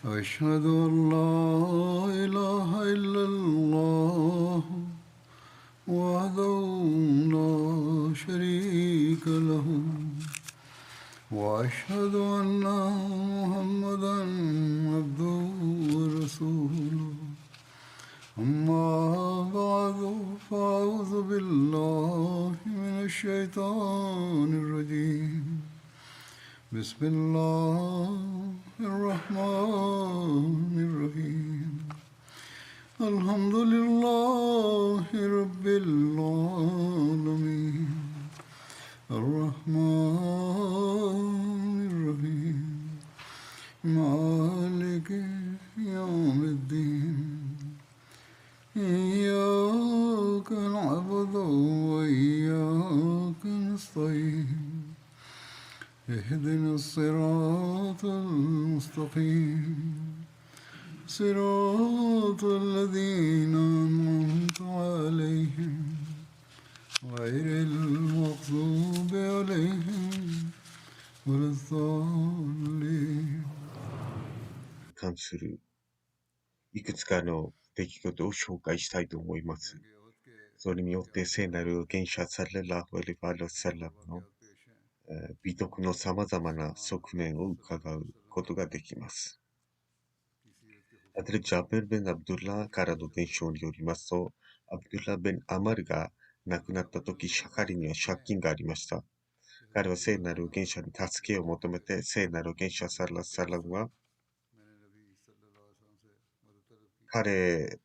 أشهد أن لا إله إلا الله وحده لا شريك له وأشهد أن محمدا عبده ورسوله أما بعد فأعوذ بالله من الشيطان الرجيم بسم الله الرحمن الرحيم الحمد لله رب العالمين الرحمن الرحيم مالك يوم الدين إياك نعبد وإياك نستعين اهدنا الصراط المستقيم صراط الذين أنعمت عليهم غير المغضوب عليهم ولا الضالين 関するいくつかの出来事を紹介したいと思います。それによって聖なる元者サレラファリファルサラムの美徳の様々な側面を伺うことができます。ハドル・ジャベル・ベン・アブドゥラからの伝承によりますと、アブドゥラ・ベン・アマルが亡くなった時、シャカリには借金がありました。彼は聖なる元者に助けを求めて、聖なる元者サラサラムは彼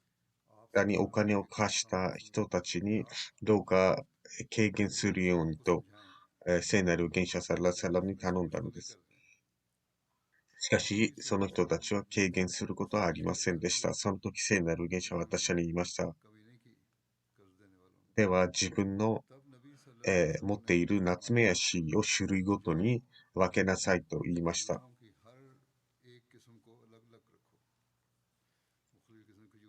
らにお金を貸した人たちにどうか軽減するようにと、聖なる元者サラサラムに頼んだのです。しかし、その人たちは軽減することはありませんでした。その時聖なる元者は私に言いました。では、自分の、持っているナツメヤシを種類ごとに分けなさいと言いました。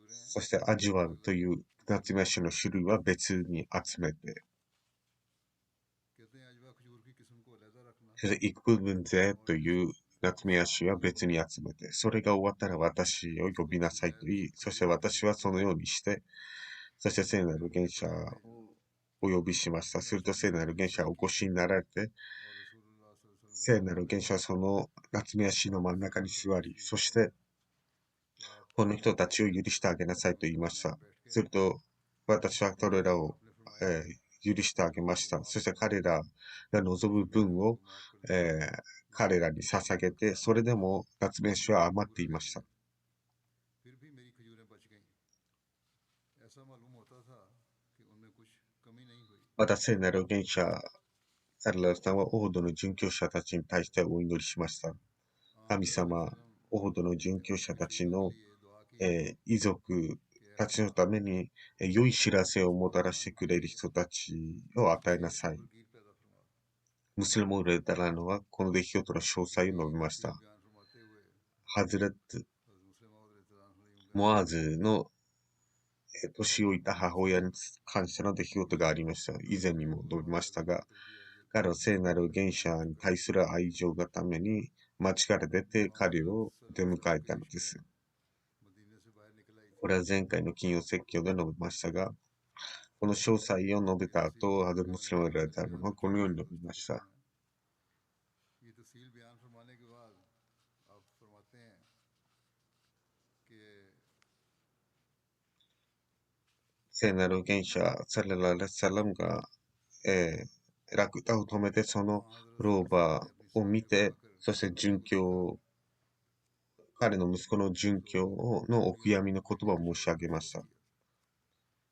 そして、アジワンというナツメヤシの種類は別に集めて、そして、イクプブンゼというナツメヤシは別に集めて、それが終わったら私を呼びなさいと言い、そして私はそのようにして、そして聖なる元者をお呼びしました。すると聖なる元者はお越しになられて、聖なる元者はその夏目足の真ん中に座り、そして、この人たちを許してあげなさいと言いました。すると、私は彼らを、許してあげました。そして彼らが望む分を、彼らに捧げて、それでも夏目足は余っていました。また聖なる元者サルラさんはオードの殉教者たちに対してお祈りしました。神様、オードの殉教者たちの、遺族たちのために、良い知らせをもたらしてくれる人たちを与えなさい。ムスリムウレダラノはこの出来事の詳細を述べました。ハズレット・モアーズの年老いた母親に関しての出来事がありました。以前にも述べましたが、彼は聖なる元者に対する愛情がために街から出て彼を出迎えたのです。これは前回の金曜説教で述べましたが、この詳細を述べた後、ハドル・ムスリムラダルはこのように述べました。聖なる元者サララレサラムが、ラクダを止めてその老婆を見て、そして彼の息子の殉教のお悔やみの言葉を申し上げました。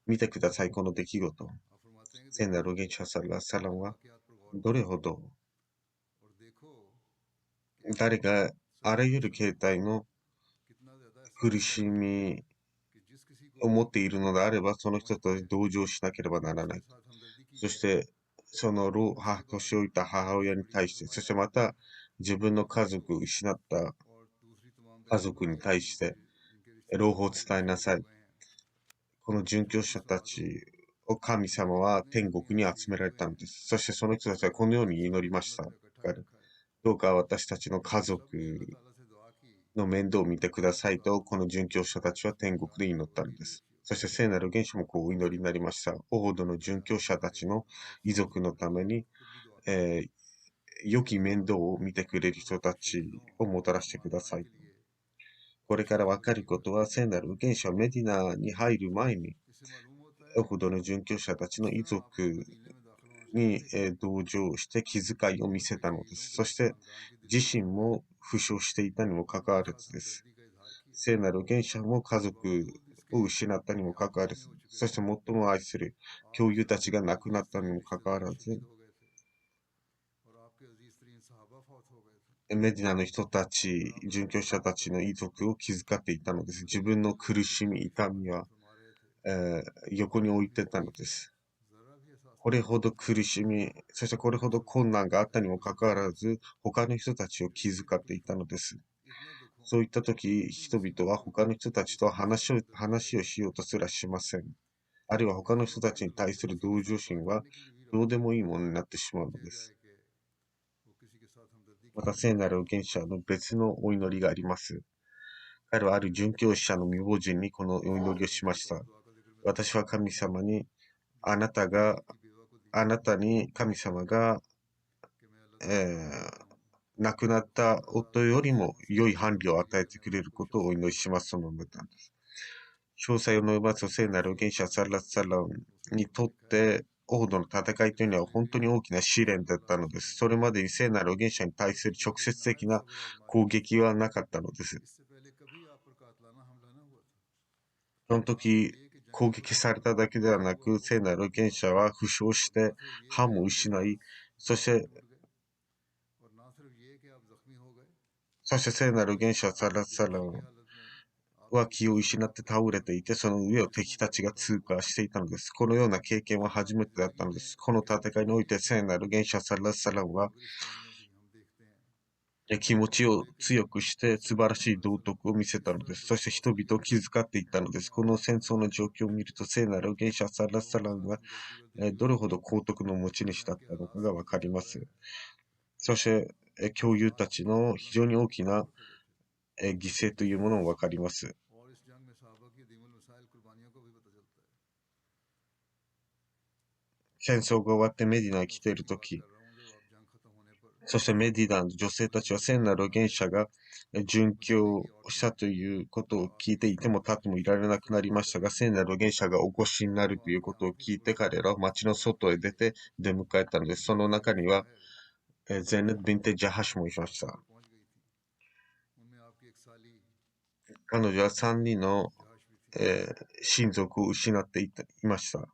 見てください、この出来事。聖なる元者サラサラムはどれほど誰があらゆる形態の苦しみを持っているのであれば、その人と同情しなければならない。そして、その年老いた母親に対して、そしてまた自分の家族を失った家族に対して、朗報を伝えなさい。この殉教者たちを神様は天国に集められたのです。そしてその人たちはこのように祈りました。どうか私たちの家族の面倒を見てくださいと、この殉教者たちは天国で祈ったのです。そして聖なる元首もこうお祈りになりました。オホドの殉教者たちの遺族のために、えー良き面倒を見てくれる人たちをもたらしてください。これからわかることは、聖なる元首はメディナに入る前に、オフドの殉教者たちの遺族に同情して気遣いを見せたのです。そして自身も負傷していたにもかかわらずです。聖なる元首も家族を失ったにもかかわらず、そして最も愛する教友たちが亡くなったにもかかわらず、メディナの人たち、殉教者たちの遺族を気遣っていたのです。自分の苦しみ、痛みは、横に置いてたのです。これほど苦しみ、そしてこれほど困難があったにもかかわらず、他の人たちを気遣っていたのです。そういった時、人々は他の人たちと話をしようとすらしません。あるいは他の人たちに対する同情心はどうでもいいものになってしまうのです。また聖なる預言者の別のお祈りがあります。彼はある殉教者の未亡人にこのお祈りをしました。私は神様に、あなたに神様が、亡くなった夫よりも良い伴侶を与えてくれることをお祈りしますと述べたんです。詳細を述べますと、聖なる預言者サラッサラムにとって、オードの戦いというのは本当に大きな試練だったのです。それまでに聖なる預言者に対する直接的な攻撃はなかったのです。その時、攻撃されただけではなく、聖なる預言者は負傷して歯も失い、そして聖なる預言者サラッサラムは気を失って倒れていて、その上を敵たちが通過していたのです。このような経験は初めてだったのです。この戦いにおいて聖なる元首サラッサラムは気持ちを強くして素晴らしい道徳を見せたのです。そして人々を気遣っていったのです。この戦争の状況を見ると、聖なる元首サラッサラムがどれほど幸徳の持ち主だったのかがわかります。そして教友たちの非常に大きな犠牲というものもわかります。戦争が終わってメディナに来ているとき、そしてメディナの女性たちは聖なる預言者が殉教したということを聞いていても立ってもいられなくなりましたが、聖なる預言者がお越しになるということを聞いて彼らは町の外へ出て出迎えたのです。その中にはゼネット・ビンテ・ジャハシュもいました。彼女は3人の、親族を失っていました。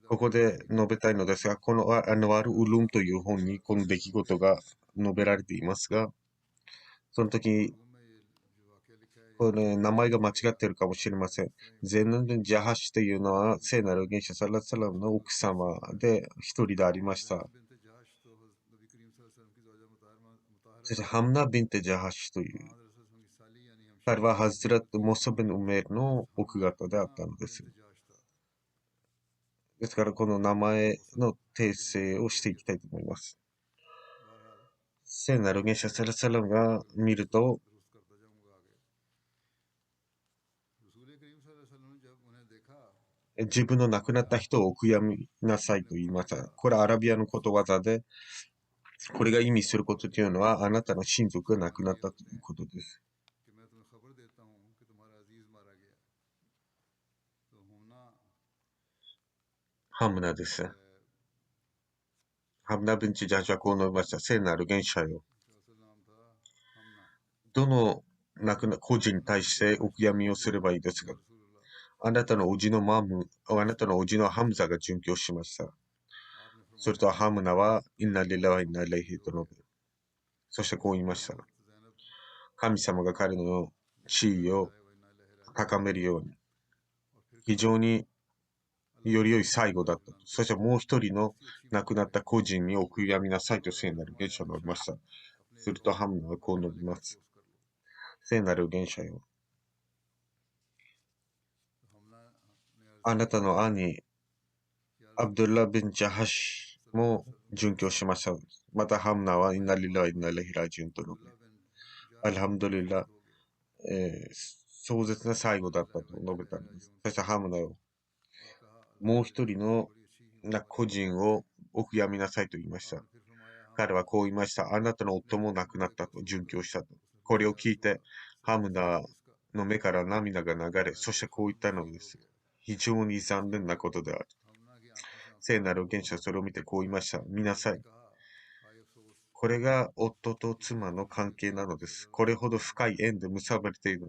ここで述べたいのですが、このアンワール・ウルムという本にこの出来事が述べられていますが、その時、これ、名前が間違っているかもしれません。ゼヌン・ジャハシというのは、聖なる元首サラッサラムの奥様で一人でありました。そして、ハムナ・ビンテ・ジャハシという、彼はハズラット・モサベン・ウメルの奥方であったのです。ですから、この名前の訂正をしていきたいと思います。聖なる元首サラッサラムが見ると、自分の亡くなった人をお悔やみなさいと言いました。これはアラビアのことわざで、これが意味することというのは、あなたの親族が亡くなったということです。ハムナです。ハムナ・ビンチ・ジャジはこう述べました。聖なる元首よ。どの個人に対してお悔やみをすればいいですか。あなたのおじのハムザが殉教しました。それとハムナは、インナリラワインナレイヒと述べ、そしてこう言いました。神様が彼の地位を高めるように、非常により良い最後だったと。そしてもう一人の亡くなった個人にお悔やみなさいと聖なる元首は述べました。するとハムナはこう述べます。聖なる元首よ。あなたの兄、アブドゥッラ・ビン・ジャハシも殉教しました。またハムナはインナリラ・インナレヒラジュンと述べ、アルハムドリッラ、壮絶な最後だったと述べたのです。そしてハムナを、もう一人の個人をお悔やみなさいと言いました。彼はこう言いました。あなたの夫も亡くなったと、殉教したと。これを聞いて、ハムナの目から涙が流れ、そしてこう言ったのです。非常に残念なことである。聖なる預言者はそれを見てこう言いました。見なさい。これが夫と妻の関係なのです。これほど深い縁で結ばれているの。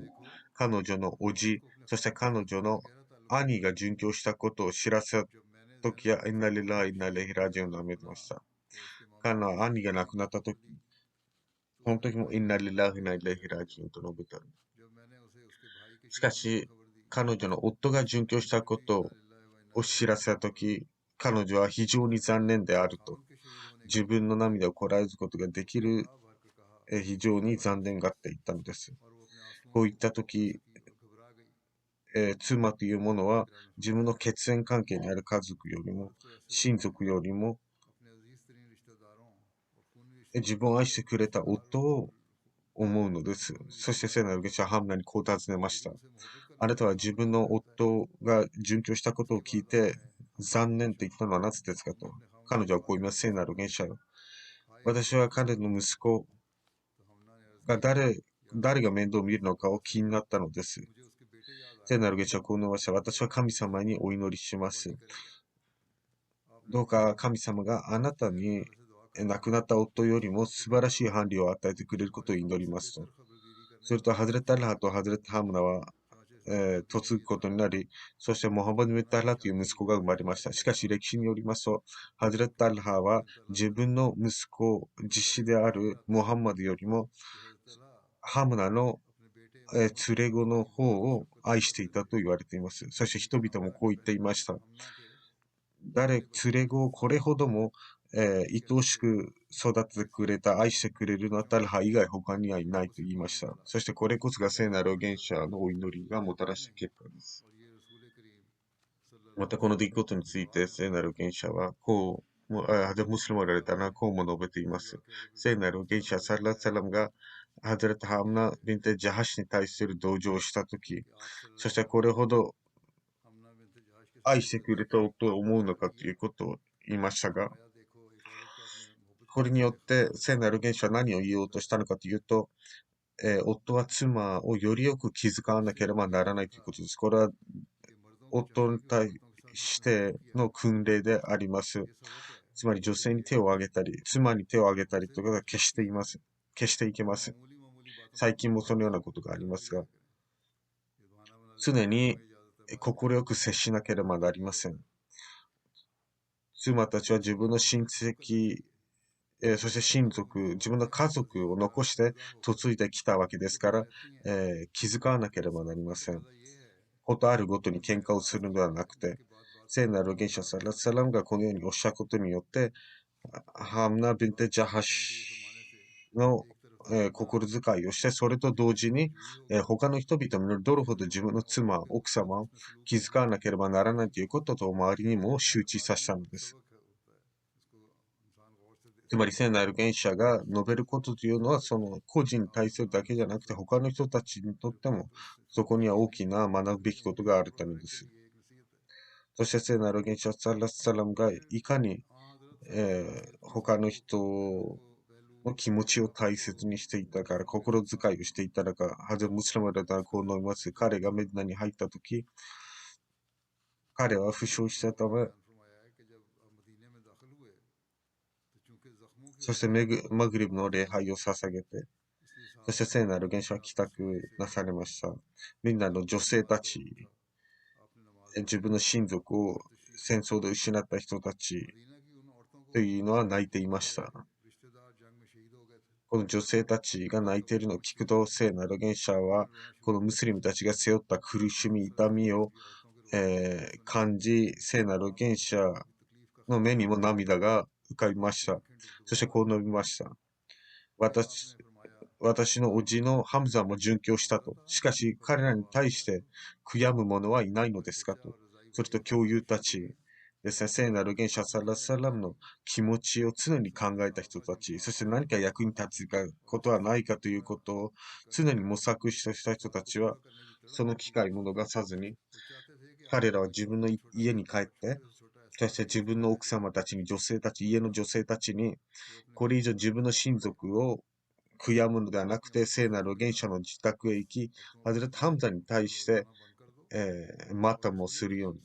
彼女の叔父、そして彼女の兄が殉教したことを知らせた時や、インナリラインナレヒラジオンをめました。彼の兄が亡くなった時、この時もインナリライナレヒラジオンと述べた。しかし、彼女の夫が殉教したことを知らせた時、彼女は非常に残念であると、自分の涙をこらえることができる非常に残念がって言ったのです。こういったとき、妻というものは自分の血縁関係にある家族よりも、親族よりも、自分を愛してくれた夫を思うのです。そして聖なる預言者はハムナにこう尋ねました。あなたは自分の夫が殉教したことを聞いて残念と言ったのはなぜですかと。彼女はこう言います。聖なる預言者よ。私は彼の息子が誰が面倒を見るのかを気になったのです。聖なる月はこう述べました。私は神様にお祈りします。どうか神様があなたに亡くなった夫よりも素晴らしい伴侶を与えてくれることを祈りますと。すると、ハズレット・アルハとハズレット・ハムナは、嫁ぐことになり、そしてモハマド・メット・アルハという息子が生まれました。しかし歴史によりますと、ハズレット・アルハは自分の息子、実子であるモハンマドよりも、ハムナの連れ子の方を愛していたと言われています。そして人々もこう言っていました。連れ子をこれほども、愛おしく育ててくれた、愛してくれるのはタルハ以外他にはいないと言いました。そしてこれこそが聖なる預言者のお祈りがもたらした結果です。またこの出来事について聖なる預言者はこう、ハザムスリムられたらこうも述べています。聖なる預言者サラッサラムがハザレト・ハムナ・ビンテ・ジャハシに対する同情をしたとき、そしてこれほど愛してくれた夫を思うのかということを言いましたが、これによって聖なる預言者は何を言おうとしたのかというと、夫は妻をよりよく気遣わなければならないということです。これは夫に対しての訓令であります。つまり女性に手を挙げたり、妻に手を挙げたりとかが決しています。決していけません。最近もそのようなことがありますが、常に快く接しなければなりません。妻たちは自分の親戚、そして親族、自分の家族を残して嫁いできたわけですから、気遣わなければなりません。ことあるごとに喧嘩をするのではなくて、聖なる預言者サラッサラムがこのようにおっしゃることによって、ハムナ・ビンテ・ジャハシの、心遣いをして、それと同時に、他の人々もどれほど自分の妻、奥様を気遣わなければならないということと周りにも周知させたのです。つまり聖なる預言者が述べることというのは、その個人に対するだけじゃなくて、他の人たちにとっても、そこには大きな学ぶべきことがあるためです。そして聖なる預言者サラッサラムがいかに、他の人の気持ちを大切にしていたから、心遣いをしていたのか、ハザムスリムだったらこう思います。彼がメディナに入ったとき、彼は負傷したため、そしてマグリブの礼拝を捧げて、そして聖なる元首は帰宅なされました。みんなの女性たち、自分の親族を戦争で失った人たちというのは泣いていました。この女性たちが泣いているのを聞くと、聖なる預言者は、このムスリムたちが背負った苦しみ、痛みを、感じ、聖なる預言者の目にも涙が浮かびました。そしてこう述べました。私の叔父のハムザも殉教したと。しかし彼らに対して悔やむ者はいないのですかと。それと教友たち、ですね、聖なる元首サラサラムの気持ちを常に考えた人たち、そして何か役に立つことはないかということを常に模索した人たちは、その機会を逃さずに、彼らは自分の家に帰って、そして自分の奥様たちに、家の女性たちに、これ以上自分の親族を悔やむのではなくて、聖なる元首の自宅へ行き、ハズレット・ハムザに対して、マタもするように、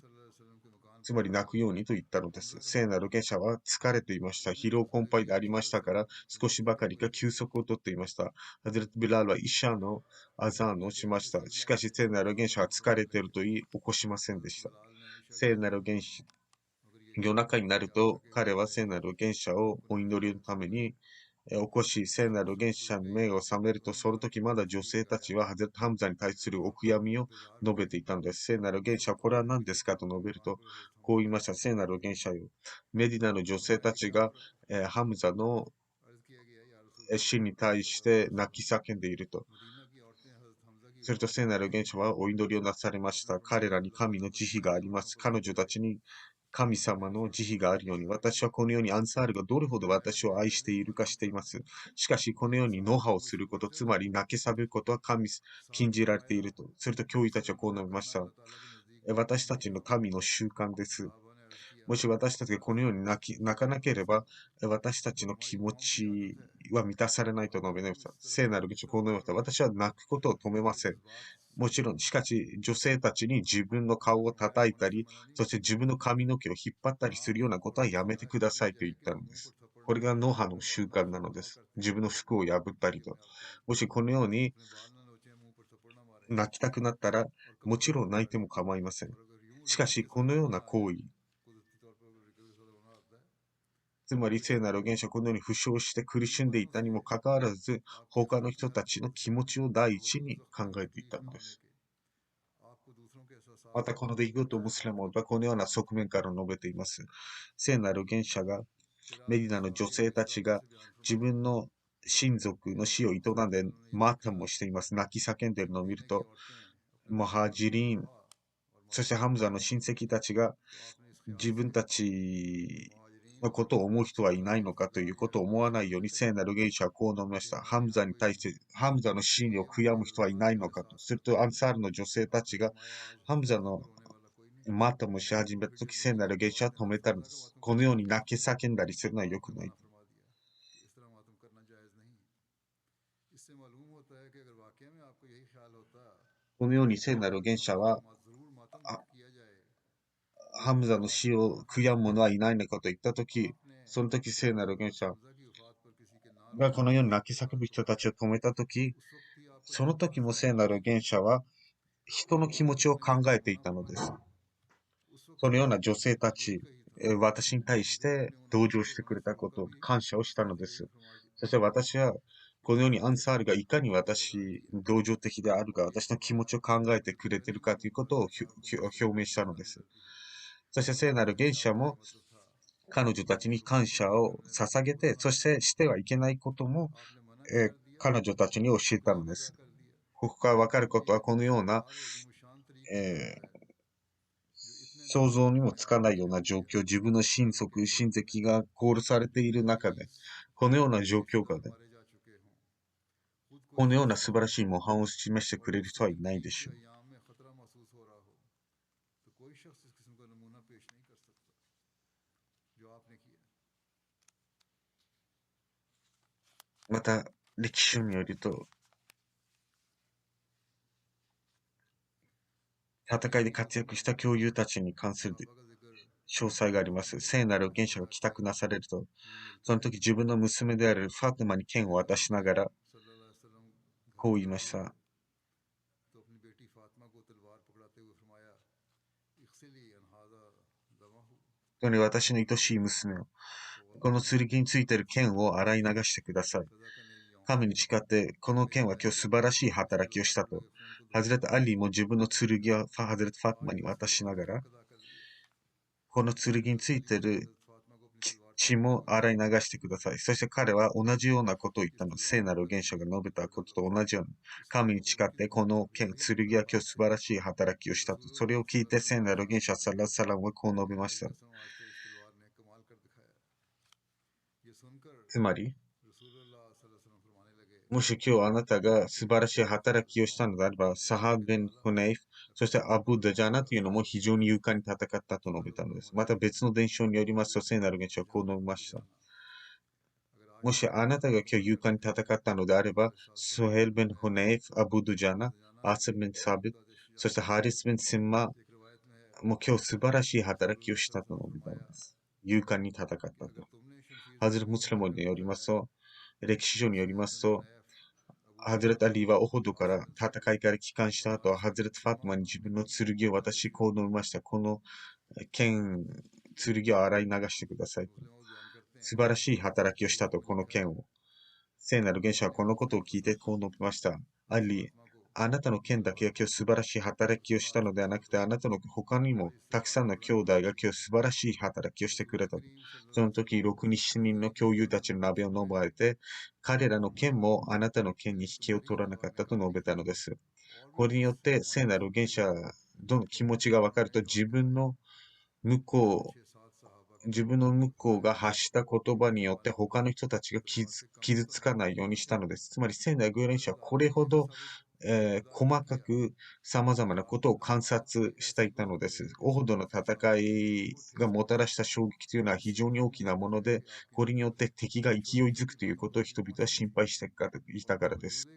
つまり泣くようにと言ったのです。聖なる元首は疲れていました。疲労困憊でありましたから、少しばかりか休息をとっていました。ハズレット・ビラールはイシャのアザーンをしました。しかし、聖なる元首は疲れていると言い、起こしませんでした。聖なる元首、夜中になると、彼は聖なる元首をお祈りのために起こし、聖なる元首の目を覚めると、その時まだ女性たちはハゼルト・ハムザに対するお悔やみを述べていたのです。聖なる元首はこれは何ですかと述べると、こう言いました。聖なる元首よ。メディナの女性たちが、ハムザの死に対して泣き叫んでいると。すると聖なる元首はお祈りをなされました。彼らに神の慈悲があります。彼女たちに神様の慈悲があるように、私はこのようにアンサールがどれほど私を愛しているかしています。しかし、このようにノハをすること、つまり泣き叫ぶことは禁じられていると。すると教諭たちはこう述べました。私たちの民の習慣です。もし私たちがこのように泣かなければ、私たちの気持ちは満たされないと述べました。聖なる道をこう述べました。私は泣くことを止めません。もちろん、しかし、女性たちに自分の顔を叩いたり、そして自分の髪の毛を引っ張ったりするようなことはやめてくださいと言ったのです。これがノハの習慣なのです。自分の服を破ったりと。もしこのように泣きたくなったら、もちろん泣いても構いません。しかし、このような行為、つまり聖なる元首はこのように負傷して苦しんでいたにもかかわらず、他の人たちの気持ちを第一に考えていたのです。またこの出来事をムスリムはこのような側面から述べています。聖なる元首が、メディナの女性たちが自分の親族の死を営んでマータンもしています。泣き叫んでいるのを見ると、ムハジリン、そしてハムザの親戚たちが自分たちのことを思う人はいないのかということを思わないように聖なる元首はこう述べました。ハムザに対して、ハムザの死を悔やむ人はいないのかと。するとアンサールの女性たちがハムザのマタもし始めたとき、聖なる元首は止めたのです。このように泣き叫んだりするのは良くない。このように聖なる元首は、ハムザの死を悔やむ者はいないのかと言ったとき、その時聖なる元首がこのように泣き叫ぶ人たちを止めたとき、その時も聖なる元首は人の気持ちを考えていたのです。そのような女性たち、私に対して同情してくれたことを感謝をしたのです。そして私は、このようにアンサールがいかに私、同情的であるか、私の気持ちを考えてくれているかということを表明したのです。そして聖なる元首も彼女たちに感謝を捧げて、そしてしてはいけないことも、彼女たちに教えたのです。ここからわかることは、このような、えー想像にもつかないような状況、自分の親戚が殺されている中で、このような状況下で、このような素晴らしい模範を示してくれる人はいないでしょう。また、歴史書によると、戦いで活躍した教友たちに関する詳細があります。聖なる元首が帰宅なされると、その時自分の娘であるファティマに剣を渡しながら、こう言いました。私の愛しい娘を、この剣についている剣を洗い流してください。神に誓って、この剣は今日素晴らしい働きをしたと。ハズレット・アリーも自分の剣をハズレット・ファティマに渡しながら、この剣についている血も洗い流してください。そして彼は同じようなことを言ったのです。聖なる元首が述べたことと同じように、神に誓ってこの剣、剣は今日素晴らしい働きをしたと。それを聞いて聖なる元首はサラッサラムはこう述べました。つまり、もし今日あなたが素晴らしい働きをしたのであれば、サハベン・フネイフ、そしてアブ・ダジャナというのも非常に勇敢に戦ったと述べたのです。また別の伝承によりますと、聖なる元首はこう述べました。もしあなたが今日勇敢に戦ったのであれば、ソヘル・ベン・フネイフ、アブ・ドジャナ、アセブ・ベン・サビット、そしてハリス・ベン・シンマも今日素晴らしい働きをしたと述べたのです。勇敢に戦ったと。ハズル・ムスリムによりますと、歴史上によりますと、ハズレット・アリーはオホドから戦いから帰還した後、ハズレット・ファトマに自分の剣を渡し、こう述べました。この剣を洗い流してください。素晴らしい働きをしたと、この剣を。聖なる元首はこのことを聞いてこう述べました。アリ、あなたの剣だけが今日素晴らしい働きをしたのではなくて、あなたの他にもたくさんの兄弟が今日素晴らしい働きをしてくれたと。その時、6、7人の教友たちの鍋を述べて、彼らの剣もあなたの剣に引けを取らなかったと述べたのです。これによって、聖なる元首はどの気持ちが分かると、向こ自分の向こうが発した言葉によって他の人たちが傷つかないようにしたのです。つまり聖なるグレンシはこれほど、細かく様々なことを観察していたのです。オホドの戦いがもたらした衝撃というのは非常に大きなもので、これによって敵が勢いづくということを人々は心配していたからです。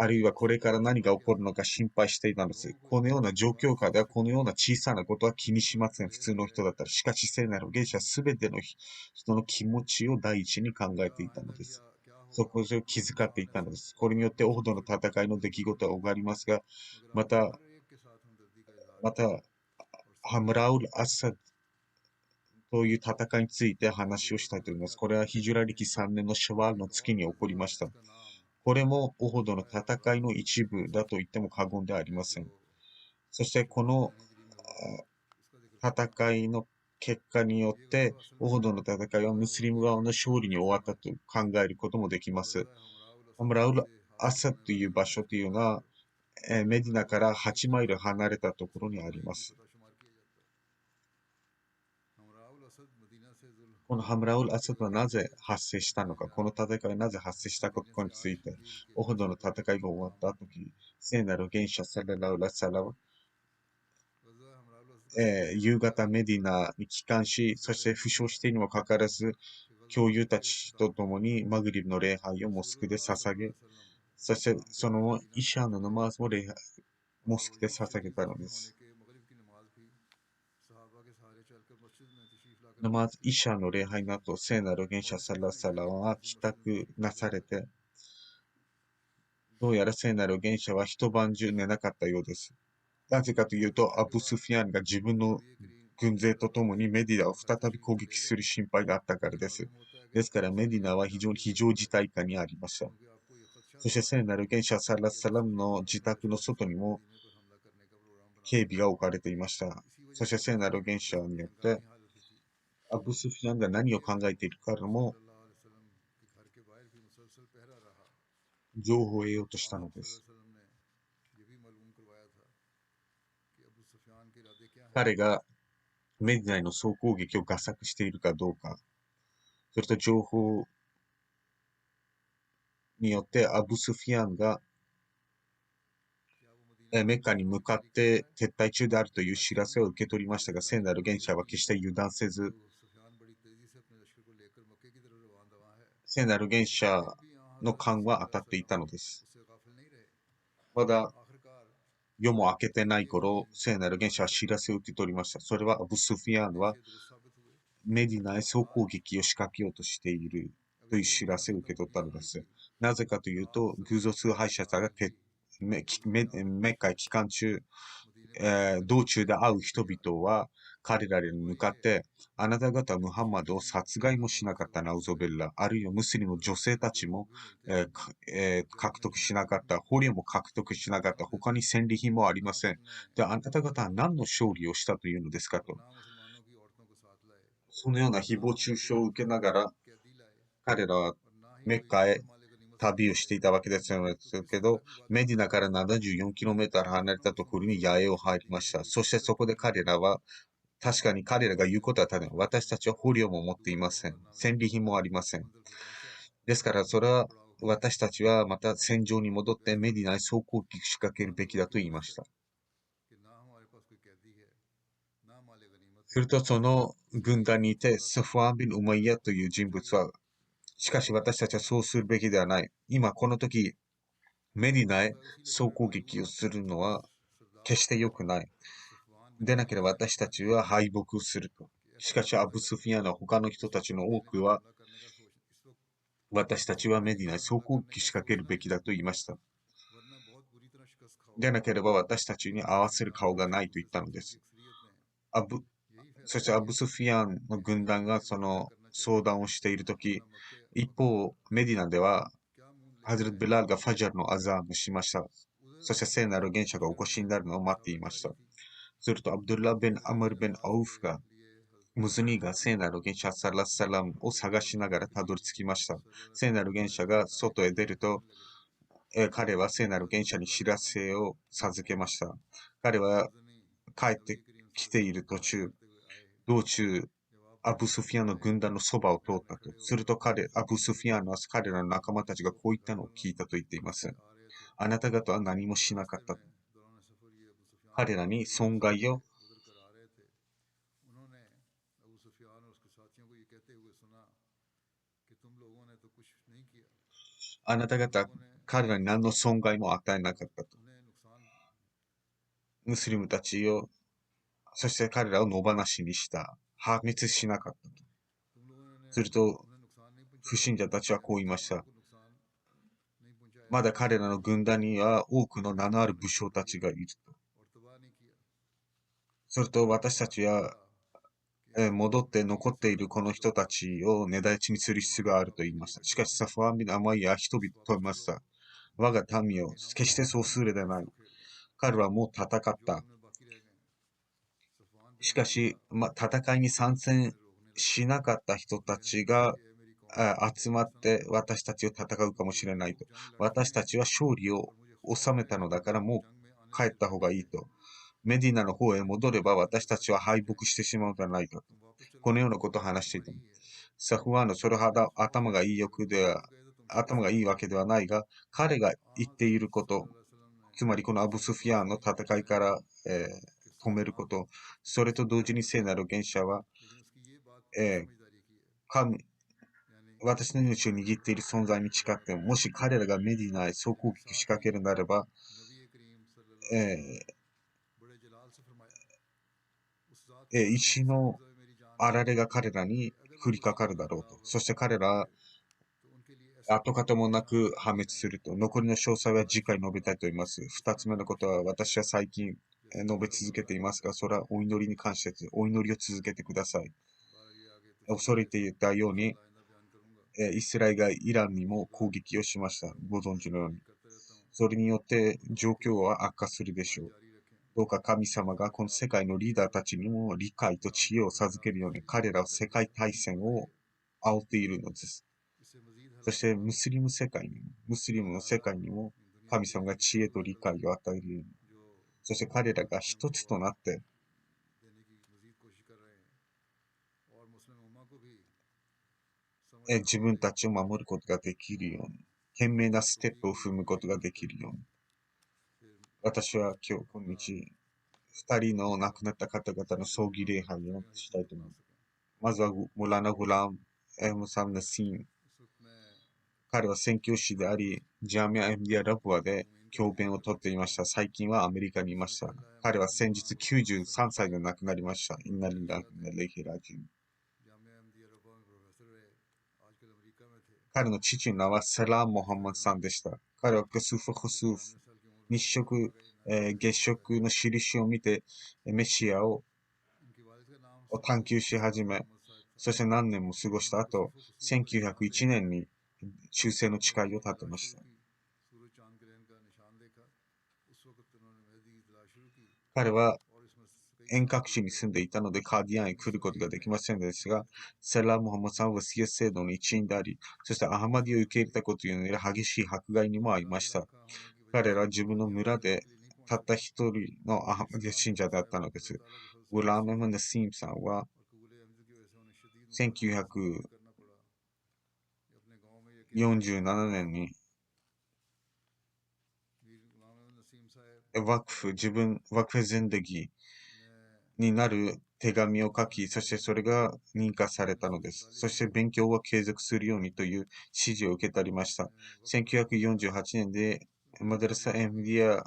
あるいはこれから何が起こるのか心配していたのです。このような状況下ではこのような小さなことは気にしません。普通の人だったら。しかし聖なる原始は全ての人の気持ちを第一に考えていたのです。そこを気遣っていたのです。これによってオフドの戦いの出来事は起こりますが、また、また、ハムラウル・アッサドという戦いについて話をしたいと思います。これはヒジュラ歴3年のシャワールの月に起こりました。これもオホドの戦いの一部だと言っても過言ではありません。そしてこの戦いの結果によって、オホドの戦いはムスリム側の勝利に終わったと考えることもできます。アムラウル・アサという場所というのは、メディナから8マイル離れたところにあります。このハムラウル・アサドはなぜ発生したのか、この戦いはなぜ発生したことについて、オホドの戦いが終わった時、聖なる元首サララウラサラは、夕方メディナに帰還し、そして負傷しているにもかかわらず、教友たちと共にマグリブの礼拝をモスクで捧げ、そしてそのイシャーのナマーズもモスクで捧げたのです。ナマーズ、イシャーの礼拝の後、聖なる元首サラサラは帰宅なされて、どうやら聖なる元首は一晩中寝なかったようです。なぜかというと、アブスフィアンが自分の軍勢とともにメディナを再び攻撃する心配があったからです。ですからメディナは非常に非常事態下にありました。そして聖なる元首サラッサラムの自宅の外にも警備が置かれていました。そして聖なる元首によって、アブスフィアンが何を考えているかも情報を得ようとしたのです。彼がメディナへの総攻撃を画策しているかどうか、それと情報によってアブスフィアンがメッカに向かって撤退中であるという知らせを受け取りましたが、聖なる元首は決して油断せず、聖なる元首の勘は当たっていたのです。まだ夜も明けてない頃、聖なる元首は知らせを受け取りました。それはアブスフィアンはメディナへ総攻撃を仕掛けようとしているという知らせを受け取ったのです。なぜかというと、偶像崇拝者がメッカへ帰還中、道中で会う人々は彼らに向かって、あなた方はムハンマドを殺害もしなかったナウゾベッラ、あるいはムスリムの女性たちも、獲得しなかった、捕虜も獲得しなかった、他に戦利品もありません。で、あなた方は何の勝利をしたというのですかと。そのような誹謗中傷を受けながら、彼らはメッカへ旅をしていたわけですけど、メディナから 74km 離れたところに野営を入りました。そしてそこで彼らは、確かに彼らが言うことはただ、私たちは捕虜も持っていません。戦利品もありません。ですから、それは私たちはまた戦場に戻ってメディナに総攻撃仕掛けるべきだと言いました。するとその軍団にいて、サフワン・ビン・ウマイヤという人物は、しかし私たちはそうするべきではない。今この時、メディナへ総攻撃をするのは決して良くない。でなければ私たちは敗北をすると。しかしアブスフィアの他の人たちの多くは、私たちはメディナへ総攻撃仕掛けるべきだと言いました。でなければ私たちに合わせる顔がないと言ったのです。そしてアブスフィアンの軍団がその相談をしているとき、一方、メディナでは、ハズレット・ビラールがファジャルのアザーンをしました。そして聖なる元首がお越しになるのを待っていました。すると、アブドゥルラ・ベン・アムル・ベン・アウフが、ムズニーが聖なる元首サラッサラムを探しながらたどり着きました。聖なる元首が外へ出ると、彼は聖なる元首に知らせを授けました。彼は帰ってきている道中、アブスフィアンの軍団のそばを通ったと。するとアブスフィアンは彼らの仲間たちがこう言ったのを聞いたと言っています。あなた方は何もしなかったと。彼らに損害をあなた方、彼らに何の損害も与えなかったと。ムスリムたちを、そして彼らを野放しにした。破滅しなかったと。すると、不信者たちはこう言いました。まだ彼らの軍団には多くの名のある武将たちがいると。すると私たちは、戻って残っているこの人たちを根絶ちにする必要があると言いました。しかしサフワンビン・アマイヤは人々と問いました。我が民を決してそうするでない。彼はもう戦った。しかし、戦いに参戦しなかった人たちが集まって私たちを戦うかもしれないと。私たちは勝利を収めたのだからもう帰った方がいいと。メディナの方へ戻れば私たちは敗北してしまうのではないかと。このようなことを話していた。サフワーのそれほど頭がいいわけではないが、彼が言っていること、つまりこのアブスフィアンの戦いから、止めること、それと同時に聖なる元首は、えー神私の命を握っている存在に誓っても、もし彼らがメディナへ総攻撃を仕掛けるならば、え石のあられが彼らに降りかかるだろうと。そして彼らは跡形もなく破滅すると。残りの詳細は次回述べたいと思います。二つ目のことは私は最近述べ続けていますが、それはお祈りに関してです。お祈りを続けてください。恐れていたように、イスラエルがイランにも攻撃をしました。ご存知のように。それによって状況は悪化するでしょう。どうか神様がこの世界のリーダーたちにも理解と知恵を授けるように彼らは世界大戦を煽っているのです。そしてムスリムの世界にも神様が知恵と理解を与えるように。そして彼らが一つとなって自分たちを守ることができるように、懸命なステップを踏むことができるように。私は今日、二人の亡くなった方々の葬儀礼拝をしたいと思います。まずはモラナ・グラム・エムサン・ナシン。彼は宣教師であり、ジャミア・エムディア・ラブワで教鞭をとっていました。最近はアメリカにいました。彼は先日93歳で亡くなりました。インナリラ・レヒラジン。彼の父の名はサラー・モハンマドさんでした。彼はクスフ・フスーフ、日食、月食の印を見て、メシアを探求し始め、そして何年も過ごした後、1901年に忠誠の誓いを立てました。彼は遠隔地に住んでいたのでカーディアンへ来ることができませんでしたが、サラー・ムハンマドさんはシアス制度の一員であり、そしてアハマディを受け入れたことにより激しい迫害にも遭いました。彼らは自分の村でたった一人のアハマディ信者であったのです。グラーム・ナシームさんは1947年にワクフゼンデギになる手紙を書き、そしてそれが認可されたのです。そして勉強は継続するようにという指示を受け取りました。1948年でマドラサ・エムディア・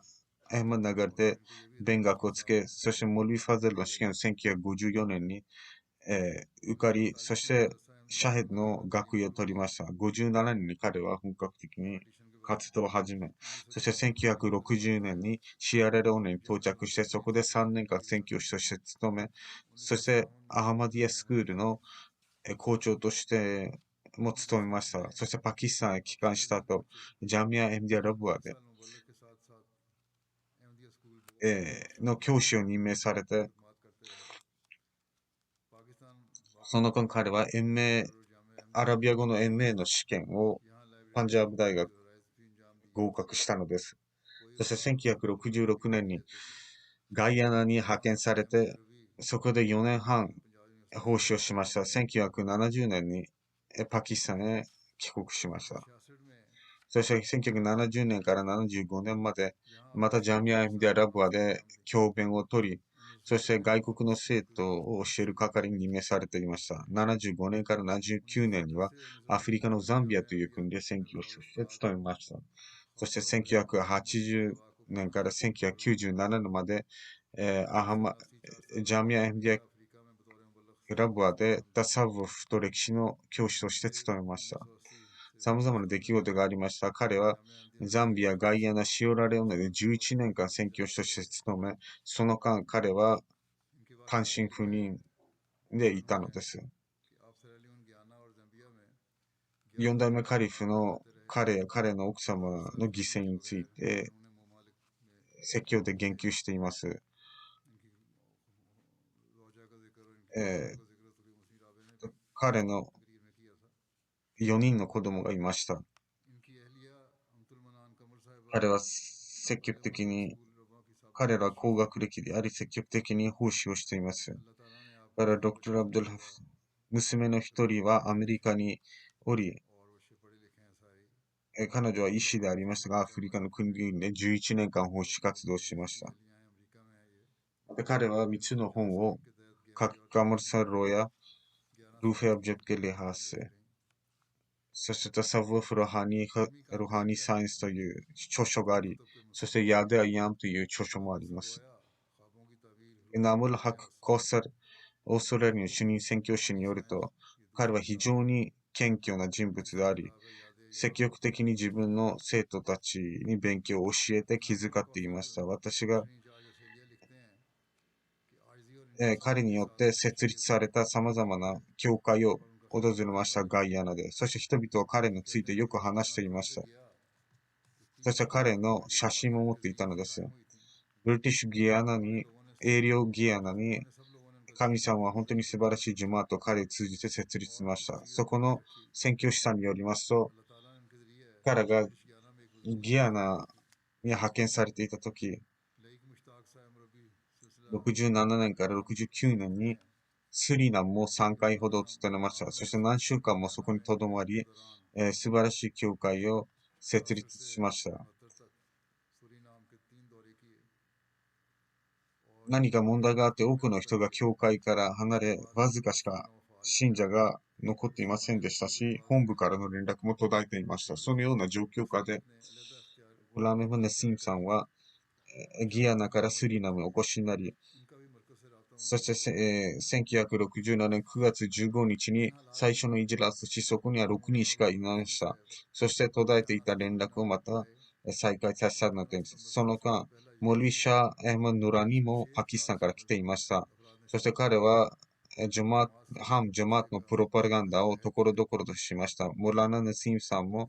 アヘマナガルで勉学をつけ、そしてモルビ・ファゼルの試験を1954年に、受かり、そしてシャヘドの学位を取りました。57年に彼は本格的に活動を始め、そして1960年にシアラレオネに到着して、そこで3年間宣教師として勤め、そしてアハマディアスクールの校長としても務めました。そしてパキスタンへ帰還した後、ジャミア・エムディア・ラブアで、の教師を任命されて、その間彼はアラビア語の延命の試験をパンジャーブ大学合格したのです。そして1966年にガイアナに派遣されて、そこで4年半奉仕をしました。1970年にパキスタンへ帰国しました。そして1970年から75年まで、またジャミア・エムディア・ラブアで教鞭を取り、そして外国の生徒を教える係に任命されていました。75年から79年にはアフリカのザンビアという国で宣教師として務めました。そして1980年から1997年まで、ジャミア・エムディア・ラブアでタサウフと歴史の教師として務めました。様々な出来事がありました。彼はザンビア、ガイアナ、シオラレオネで11年間宣教師として務め、その間彼は単身赴任でいたのです。4代目カリフの彼や彼の奥様の犠牲について説教で言及しています。彼の4人の子供がいました。彼は積極的に、彼らは高学歴であり積極的に奉仕をしています。ドクター・アブドルハフ、娘の一人はアメリカにおり、彼女は医師でありましたが、アフリカの国々で11年間奉仕活動をしました。彼は3つの本をカムルサロやルフェ・アブジェプケ・レハーセ、そしてタサヴォフ・ルハニサイエンスという著書があり、そしてヤデア・ヤンという著書もあります。ナムル・ハク・コーサル、オーストラリアの主任宣教師によると、彼は非常に謙虚な人物であり、積極的に自分の生徒たちに勉強を教えて気遣っていました。私が、彼によって設立された様々な教会を訪れました、ガイアナで。そして人々は彼についてよく話していました。そして彼の写真も持っていたのです。ブリティッシュギアナに、エーリオギアナに、神様は本当に素晴らしいジュマートを彼を通じて設立しました。そこの宣教師さんによりますと、彼がギアナに派遣されていたとき、67年から69年にスリナムも3回ほど務めました。そして何週間もそこに留まり、素晴らしい教会を設立しました。何か問題があって多くの人が教会から離れ、わずかしか信者が残っていませんでしたし、本部からの連絡も途絶えていました。そのような状況下で、グラメム・ネシムさんは、ギアナからスリナムにお越しになり、そして、1967年9月15日に最初のイジラスし、そこには6人しかいませんでした。そして途絶えていた連絡をまた再開させたのです。その間、モルビシャ・エム・ヌラニもパキスタンから来ていました。そして彼は、ジャマートのプロパガンダをところどころとしました。モラナ・ネシムさんも、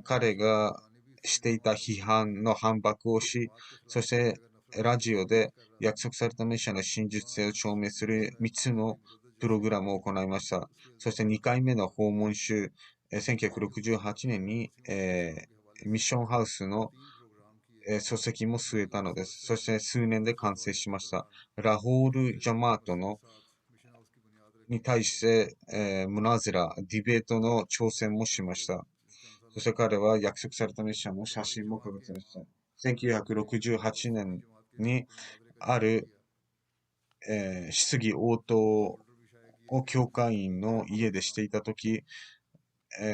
彼がしていた批判の反駁をし、そしてラジオで約束されたメシアの真実性を証明する3つのプログラムを行いました。そして2回目の訪問週、1968年に、ミッションハウスの、書籍も据えたのです。そして数年で完成しました。ラホール・ジャマートのに対して、ムナゼラ、ディベートの挑戦もしました。そして彼は約束されたメシアの写真も掲げていました。1968年にある、質疑応答を教会員の家でしていたとき、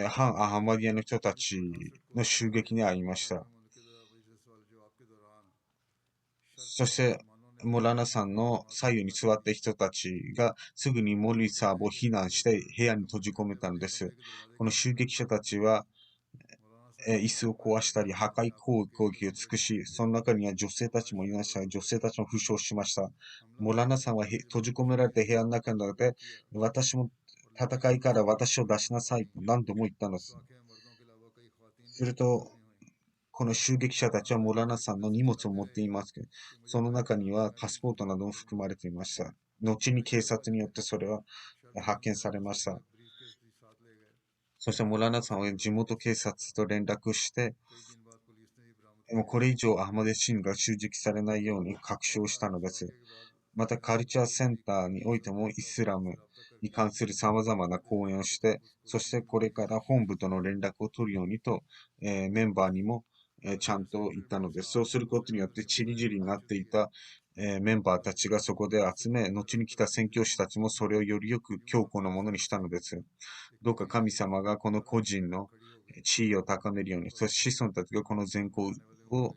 反アハマディアの人たちの襲撃に遭いました。そして、モラナさんの左右に座った人たちがすぐにモリサーブを避難して部屋に閉じ込めたのです。この襲撃者たちは、椅子を壊したり破壊攻撃を尽くし、その中には女性たちもいましたが、女性たちも負傷しました。モラナさんは閉じ込められた部屋の中で、私も戦いから私を出しなさいと何度も言ったのです。すると、この襲撃者たちはモラナさんの荷物を持っていますけど、その中にはパスポートなども含まれていました。後に警察によってそれは発見されました。そしてモラナさんは地元警察と連絡して、もうこれ以上アハマデシンが襲撃されないように確証したのです。またカルチャーセンターにおいてもイスラムに関する様々な講演をして、そしてこれから本部との連絡を取るようにと、メンバーにも、ちゃんと言ったのです。そうすることによってチリジリになっていた、メンバーたちがそこで集め、後に来た宣教師たちもそれをよりよく強固なものにしたのです。どうか神様がこの個人の地位を高めるように、そして子孫たちがこの善行を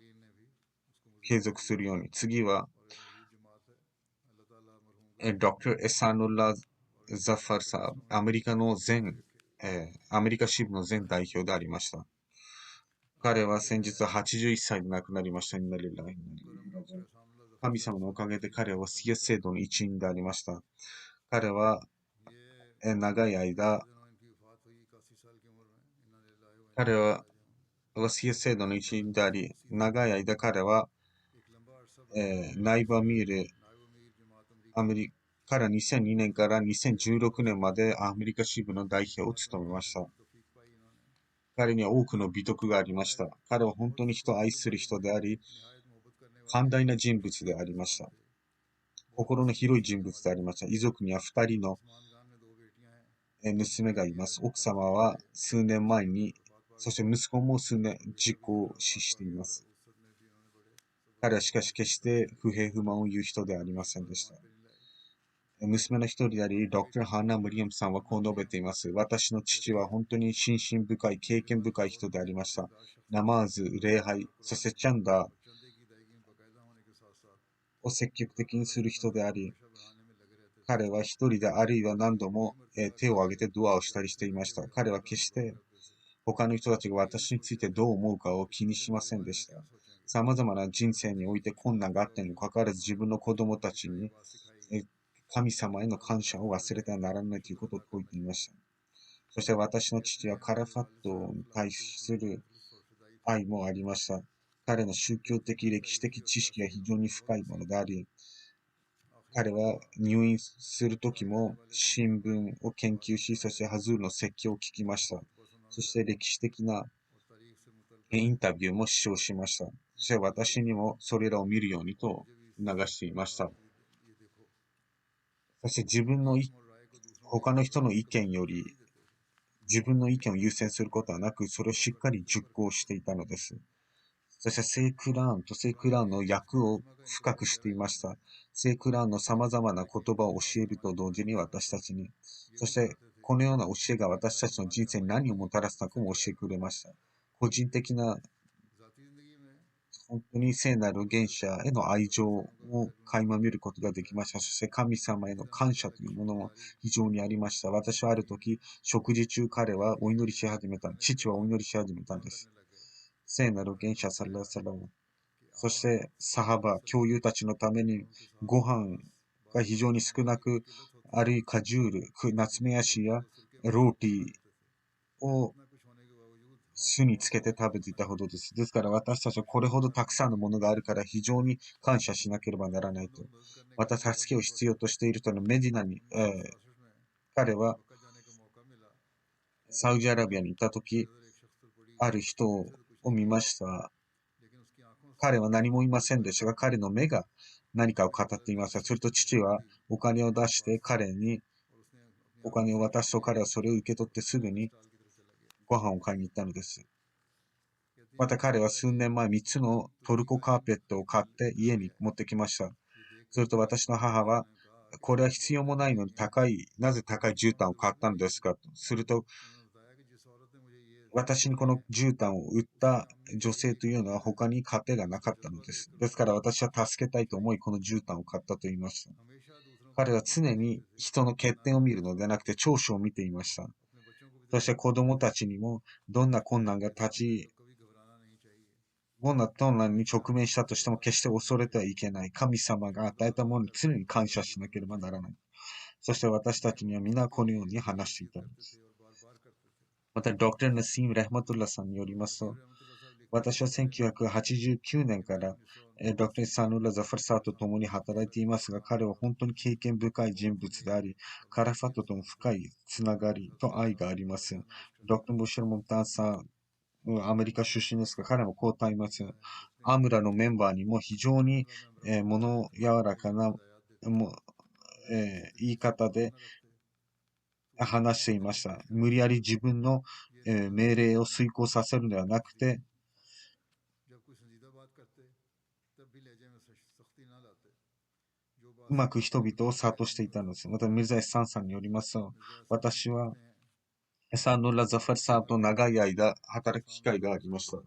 継続するように。次は、Dr. エサヌラ・ザファルサー、アメリカのアメリカ支部の前代表でありました。彼は先日81歳で亡くなりました。神様のおかげで彼はウシア制度の一員でありました。彼は長い間、彼はウシア制度の一員であり、長い間彼は、ナイバミール、アメリカから2002年から2016年までアメリカ支部の代表を務めました。彼には多くの美徳がありました。彼は本当に人を愛する人であり、寛大な人物でありました。心の広い人物でありました。遺族には2人の娘がいます。奥様は数年前に、そして息子も数年事故を死しています。彼はしかし決して不平不満を言う人ではありませんでした。娘の一人であり、Dr. ハンナ・ムリアムさんはこう述べています。私の父は本当に心身深い、経験深い人でありました。ナマーズ、礼拝、そしてチャンダーを積極的にする人であり、彼は一人であるいは何度も手を挙げてドアをしたりしていました。彼は決して他の人たちが私についてどう思うかを気にしませんでした。様々な人生において困難があったにもかかわらず自分の子供たちに神様への感謝を忘れてはならないということを説いていました。そして私の父はカラファットに対する愛もありました。彼の宗教的歴史的知識が非常に深いものであり、彼は入院するときも新聞を研究し、そしてハズールの説教を聞きました。そして歴史的なインタビューも視聴しました。そして私にもそれらを見るようにと促していました。そして他の人の意見より自分の意見を優先することはなく、それをしっかり熟考していたのです。そして聖クラーンと聖クラーンの訳を深くしていました。聖クラーンの様々な言葉を教えると同時に私たちに、そしてこのような教えが私たちの人生に何をもたらすのかも教えてくれました。個人的な本当に聖なる原者への愛情を垣間見ることができました。そして神様への感謝というものも非常にありました。私はある時、食事中彼はお祈りし始めた。父はお祈りし始めたんです。聖なる原者サラサラム。そしてサハバ、教友たちのためにご飯が非常に少なく、あるいはカジュール、ナツメヤシやローティを酢につけて食べていたほどです。ですから私たちはこれほどたくさんのものがあるから非常に感謝しなければならないと。また助けを必要としているとのメディナに、彼はサウジアラビアにいた時、ある人を見ました。彼は何も言いませんでしたが、彼の目が何かを語っていました。すると父はお金を出して彼にお金を渡すと彼はそれを受け取ってすぐにご飯を買いに行ったのです。また彼は数年前3つのトルコカーペットを買って家に持ってきました。すると私の母は、これは必要もないのになぜ高い絨毯を買ったのですかと。すると、私にこの絨毯を売った女性というのは他に家庭がなかったのです。ですから私は助けたいと思いこの絨毯を買ったと言いました。彼は常に人の欠点を見るのではなくて長所を見ていました。そして子供たちにもどんな困難に直面したとしても決して恐れてはいけない。神様が与えたものに常に感謝しなければならない。そして私たちには皆このように話していたのです。また、ドクター・ナシーム・レハマトゥッラさんによりますと、私は1989年からドクター・サヌラ・ザファルサーと共に働いていますが、彼は本当に経験深い人物であり、カラファトとも深いつながりと愛があります。ドクター・ムシャル・モンタンさん、アメリカ出身ですが、彼もこう言います。アムラのメンバーにも非常に、物柔らかな、も言い方で話していました。無理やり自分の、命令を遂行させるのではなくて、うまく人々を諭していたのです。また、ミルザイサンさんによりますと、私はサンヌラ・ザファルサーと長い間働く機会がありました。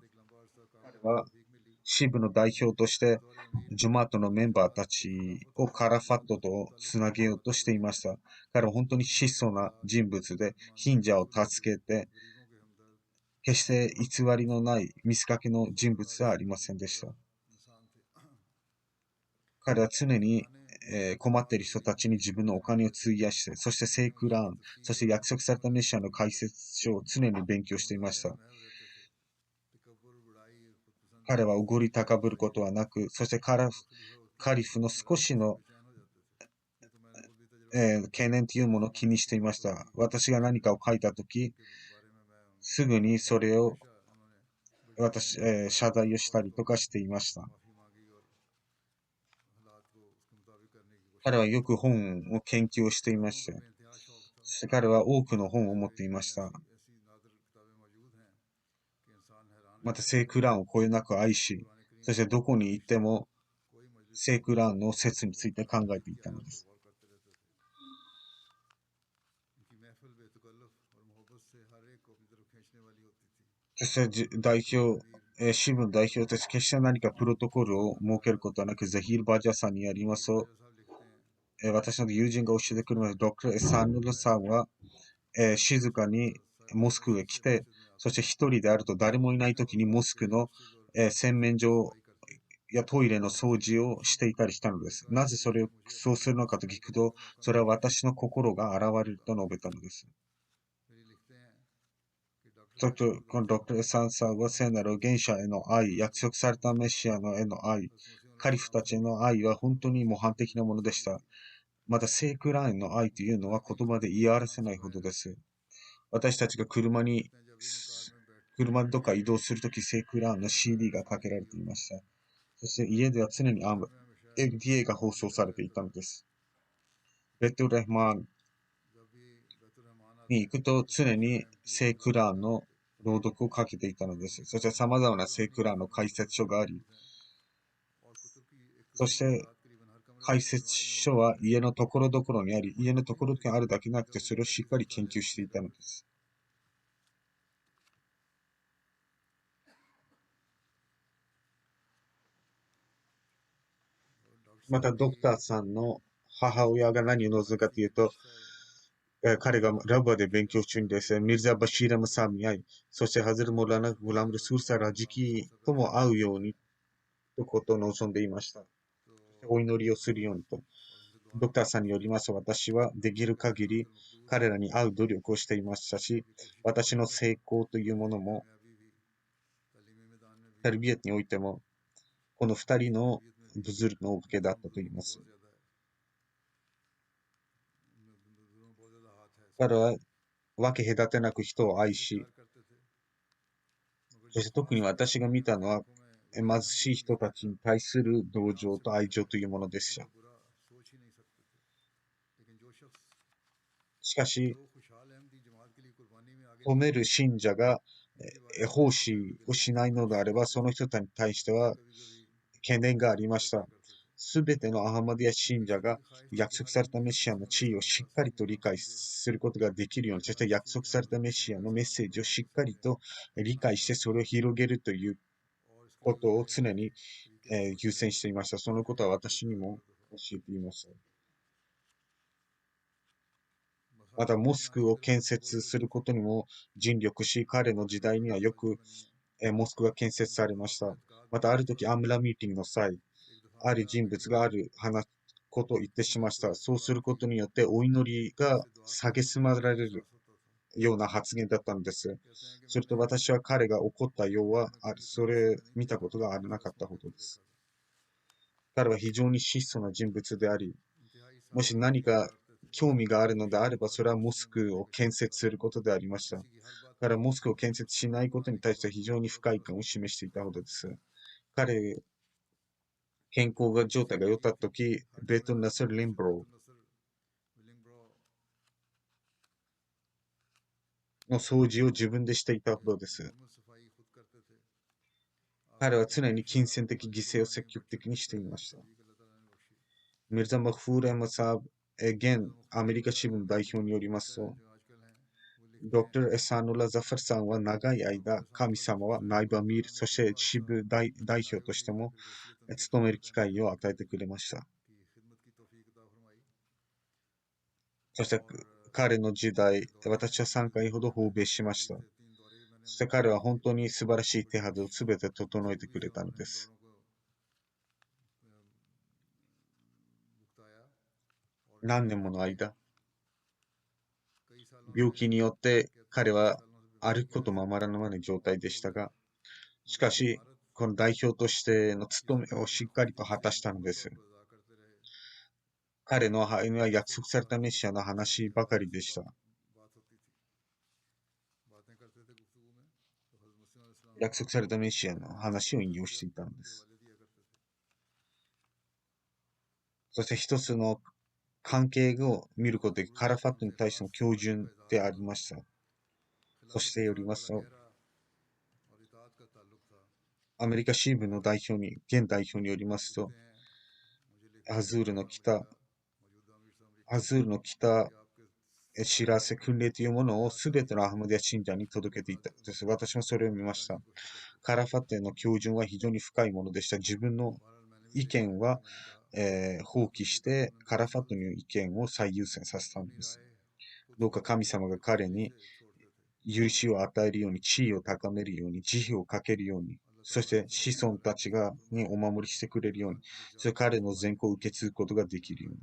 彼は支部の代表として、ジュマートのメンバーたちをカラファットとつなげようとしていました。彼は本当に質素な人物で、貧者を助けて、決して偽りのない見せかけの人物ではありませんでした。彼は常に、困っている人たちに自分のお金を費やして、そして聖クラーン、そして約束されたメシアの解説書を常に勉強していました。彼はおごり高ぶることはなく、そしてカリフの少しの、懸念というものを気にしていました。私が何かを書いたとき、すぐにそれを謝罪をしたりとかしていました。彼はよく本を研究をしていました。そして彼は多くの本を持っていました。また聖クラーンをこよなく愛し、そしてどこに行っても聖クラーンの説について考えていたのです。そして支部の代表として決して何かプロトコルを設けることはなく、ザヒール・バジャさんにやりますと、私の友人が教えてくれました。ドクター・サンヌルさんは、静かにモスクへ来て、そして一人であると誰もいないときにモスクの、洗面所やトイレの掃除をしていたりしたのです。なぜそうするのかと聞くと、それは私の心が現れると述べたのです。このドクター・サンサーは聖なる原者への愛、約束されたメシアのへの愛、カリフたちへの愛は本当に模範的なものでした。また、聖クラーンの愛というのは言葉で言い表せないほどです。私たちが車でどっか移動するとき、聖クラーンの CD がかけられていました。そして家では常にMTA が放送されていたのです。ベッドレフマンに行くと常に聖クラーンの朗読をかけていたのです。そして様々な聖クラーンの解説書があり、そして解説書は家のところどころにあり、家のところにあるだけなくてそれをしっかり研究していたのです。またドクターさんの母親が何を望むかというと、彼がラバーで勉強中にですね、ミルザ・バシーラムサーに会い、そしてハズル・モラナ・グラム・ル・スーサ・ラジキとも会うようにとことを望んでいました。お祈りをするようにと。ドクターさんによりますと、私はできる限り彼らに会う努力をしていましたし、私の成功というものもタルビエットにおいても、この二人のブズルのおかげだったと言います。彼は分け隔てなく人を愛し、そして特に私が見たのは、貧しい人たちに対する同情と愛情というものでした。しかし、止める信者が奉仕をしないのであれば、その人たちに対しては懸念がありました。すべてのアハマディア信者が約束されたメシアの地位をしっかりと理解することができるように、そして約束されたメシアのメッセージをしっかりと理解してそれを広げるということを常に優先していました。そのことは私にも教えていました。また、モスクを建設することにも尽力し、彼の時代にはよくモスクが建設されました。また、ある時、アムラミーティングの際、ある人物があることを言ってしました。そうすることによって、お祈りが蔑まられるような発言だったのです。すると私は彼が怒ったようは、それ見たことがなかったほどです。彼は非常に質素な人物であり、もし何か興味があるのであれば、それはモスクを建設することでありました。彼はモスクを建設しないことに対して非常に不快感を示していたほどです。彼、健康状態が良かったとき、ベトナス・リンブロの掃除を自分でしていたほどです。彼は常に金銭的犠牲を積極的にしていました。ミルザ・マフール・アマサーブ、現アメリカ支部の代表によりますと、ドクター・エサヌラ・ザファルさんは長い間、神様はナイバ・ミール、そして支部代表としても務める機会を与えてくれました。そして彼の時代、私は3回ほど訪米しました。そして彼は本当に素晴らしい手はずをすべて整えてくれたのです。何年もの間、病気によって彼は歩くこともままならない状態でしたが、しかし、この代表としての務めをしっかりと果たしたのです。彼の範囲は約束されたメシアの話ばかりでした。約束されたメシアの話を引用していたのです。そして一つの関係を見ることでカラファットに対しての標準でありました。そしてよりますと、アメリカ支部の現代表によりますと、アズールの北知らせ、訓練というものをすべてのアハマディア信者に届けていたです。私もそれを見ました。カラファットへの標準は非常に深いものでした。自分の意見は、放棄して、カラファットの意見を最優先させたんです。どうか神様が彼に許しを与えるように、地位を高めるように、慈悲をかけるように、そして子孫たちにお守りしてくれるように、それ彼の善行を受け継ぐことができるように。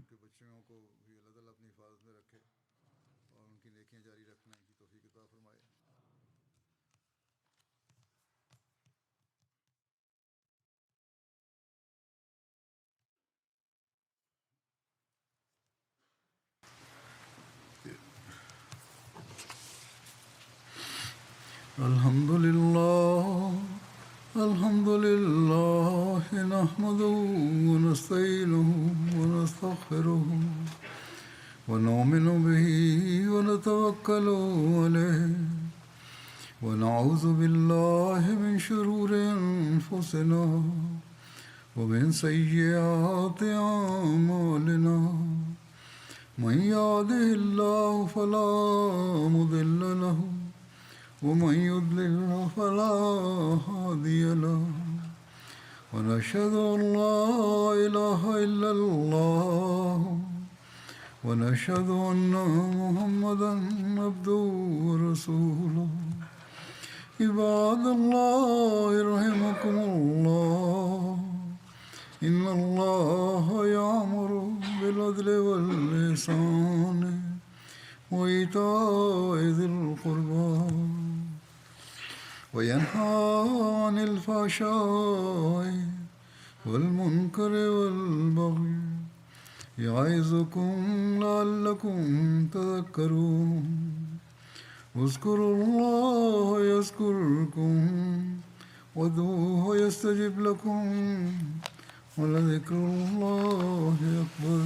الحمد لله الحمد لله نحمده ونستعينه ونستغفره ونؤمن به ونتوكل عليه ونعوذ بالله من شرور أنفسنا ومن سيئات أعمالنا من يهده الله فلا مضل له ومن يضلل فلا هادي له ونشهد أن لا إله إلا الله ونشهد أن محمدا عبده ورسوله عباد الله رحمكم الله إن الله يأمر بالعدل والإحسان وإيتاء ذي القربى وينهى عن الفحشاء والمنكر والبغي يعظكم لعلكم تذكرون اذكروا الله يذكركم وادعوه يستجب لكم ولذكر الله أكبر.